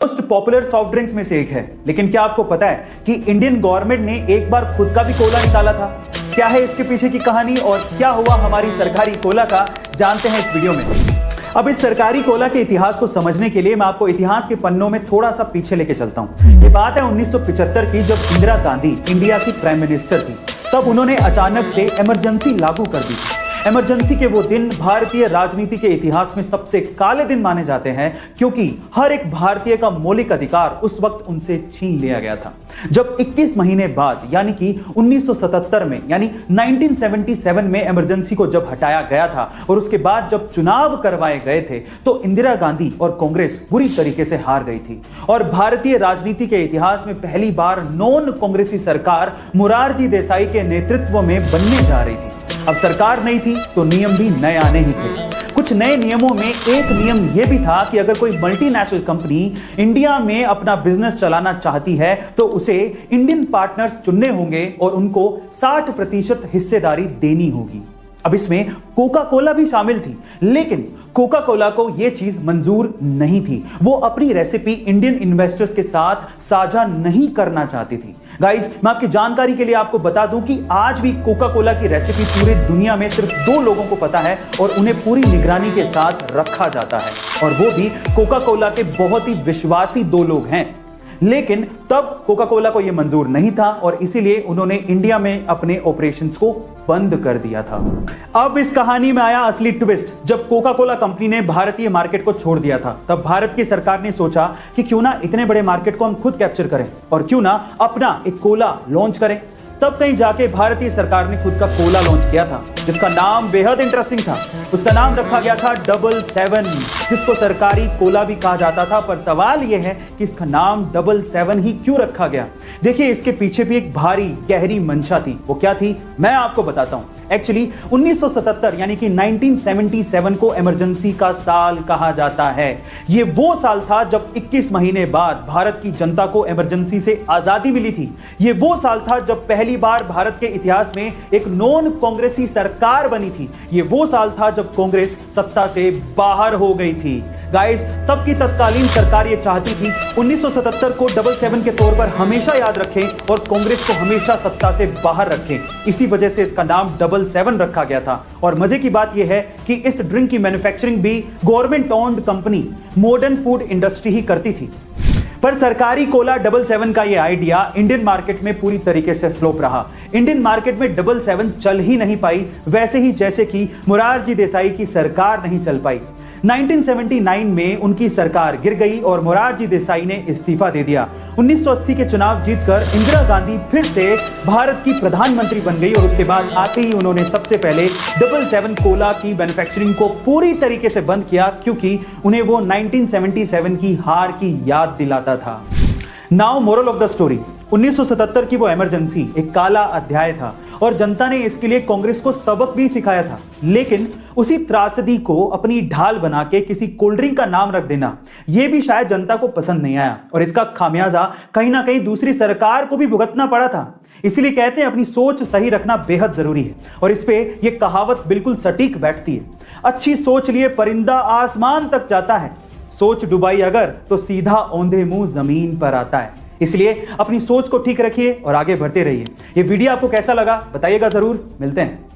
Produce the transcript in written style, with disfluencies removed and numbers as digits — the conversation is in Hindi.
मोस्ट पॉपुलर सॉफ्ट ड्रिंक्स में से एक है, लेकिन क्या आपको पता है कि इंडियन गवर्नमेंट ने एक बार खुद का भी कोला निकाला था? क्या है इसके पीछे की कहानी और क्या हुआ हमारी सरकारी कोला का, जानते हैं इस वीडियो में। अब इस सरकारी कोला के इतिहास को समझने के लिए मैं आपको इतिहास के पन्नों में थोड़ा सा पीछे लेके चलता हूं। ये बात है 1975 की, जब इंदिरा गांधी इंडिया की प्राइम मिनिस्टर थी। तब उन्होंने अचानक से इमरजेंसी लागू कर दी। इमरजेंसी के वो दिन भारतीय राजनीति के इतिहास में सबसे काले दिन माने जाते हैं, क्योंकि हर एक भारतीय का मौलिक अधिकार उस वक्त उनसे छीन लिया गया था। जब 21 महीने बाद यानी कि 1977 में यानी 1977 में इमरजेंसी को जब हटाया गया था और उसके बाद जब चुनाव करवाए गए थे, तो इंदिरा गांधी और कांग्रेस बुरी तरीके से हार गई थी और भारतीय राजनीति के इतिहास में पहली बार नॉन कांग्रेसी सरकार मोरारजी देसाई के नेतृत्व में बनने जा रही थी। अब सरकार नई थी तो नियम भी नए आने ही थे। कुछ नए नियमों में एक नियम यह भी था कि अगर कोई मल्टीनेशनल कंपनी इंडिया में अपना बिजनेस चलाना चाहती है तो उसे इंडियन पार्टनर्स चुनने होंगे और उनको 60% हिस्सेदारी देनी होगी। अब इसमें कोका कोला भी शामिल थी, लेकिन कोका कोला को यह चीज मंजूर नहीं थी। वो अपनी रेसिपी इंडियन इन्वेस्टर्स के साथ साझा नहीं करना चाहती थी। गाइस, मैं आपकी जानकारी के लिए आपको बता दूं कि आज भी कोका कोला की रेसिपी पूरी दुनिया में सिर्फ 2 लोगों को पता है और उन्हें पूरी निगरानी के साथ रखा जाता है, और वो भी कोका कोला के बहुत ही विश्वासी 2 लोग हैं। लेकिन तब कोका कोला को यह मंजूर नहीं था और इसीलिए उन्होंने इंडिया में अपने ऑपरेशंस को बंद कर दिया था। अब इस कहानी में आया असली ट्विस्ट। जब कोका कोला कंपनी ने भारतीय मार्केट को छोड़ दिया था, तब भारत की सरकार ने सोचा कि क्यों ना इतने बड़े मार्केट को हम खुद कैप्चर करें और क्यों ना अपना एक कोला लॉन्च करें। तब कहीं जाके भारतीय सरकार ने खुद का कोला लॉन्च किया था, जिसका नाम बेहद इंटरेस्टिंग था। उसका नाम रखा गया था 777, जिसको सरकारी कोला भी कहा जाता था। पर सवाल यह है कि इसका नाम 777 ही क्यों रखा गया? देखिए, इसके पीछे भी एक भारी गहरी मंशा थी। वो क्या थी, मैं आपको बताता हूं। एक्चुअली 1977 यानी कि 1977 को इमरजेंसी का साल कहा जाता है। ये वो साल था जब 21 महीने बाद भारत की जनता को इमरजेंसी से आजादी मिली थी। ये वो साल था जब पहली बार भारत के इतिहास में एक नॉन कांग्रेसी सरकार बनी थी। ये वो साल था जब कांग्रेस सत्ता से बाहर हो गई थी। गाइस, तब की तत्कालीन सरकार ये चाहती थी 1977 को 777 के तौर पर हमेशा याद रखें और कांग्रेस को हमेशा सत्ता से बाहर रखें। इसी वजह से इसका नाम 777 रखा गया था। और मजे की बात यह है कि इस ड्रिंक की मैन्युफैक्चरिंग भी government owned company modern food industry ही करती थी। पर सरकारी कोला 777 का यह आइडिया इंडियन मार्केट में पूरी तरीके से फ्लॉप रहा। इंडियन मार्केट में 777 चल ही नहीं पाई, वैसे ही जैसे कि मोरारजी देसाई की सरकार नहीं चल पाई। 1979 में उनकी सरकार गिर गई और मोरारजी देसाई ने इस्तीफा दे दिया। 1980 के चुनाव जीतकर इंदिरा गांधी फिर से भारत की प्रधानमंत्री बन गई और उसके बाद आते ही उन्होंने सबसे पहले 777 कोला की मैन्युफैक्चरिंग को पूरी तरीके से बंद किया, क्योंकि उन्हें वो 1977 की हार की याद दिलाता था। Now moral of the story, 1977 की वो इमरजेंसी एक काला अध्याय था और जनता ने इसके लिए कांग्रेस को सबक भी सिखाया था। लेकिन उसी त्रासदी को अपनी ढाल बना के किसी कोल्ड ड्रिंक का नाम रख देना, यह भी शायद जनता को पसंद नहीं आया और इसका खामियाजा कहीं ना कहीं दूसरी सरकार को भी भुगतना पड़ा था। इसलिए कहते हैं अपनी सोच सही रखना बेहद जरूरी है, और इस पे यह कहावत बिल्कुल सटीक बैठती है। अच्छी सोच लिए परिंदा आसमान तक जाता है, सोच डुबाई अगर तो सीधा औंधे मुंह जमीन पर आता है। इसलिए अपनी सोच को ठीक रखिए और आगे बढ़ते रहिए। ये वीडियो आपको कैसा लगा बताइएगा जरूर। मिलते हैं।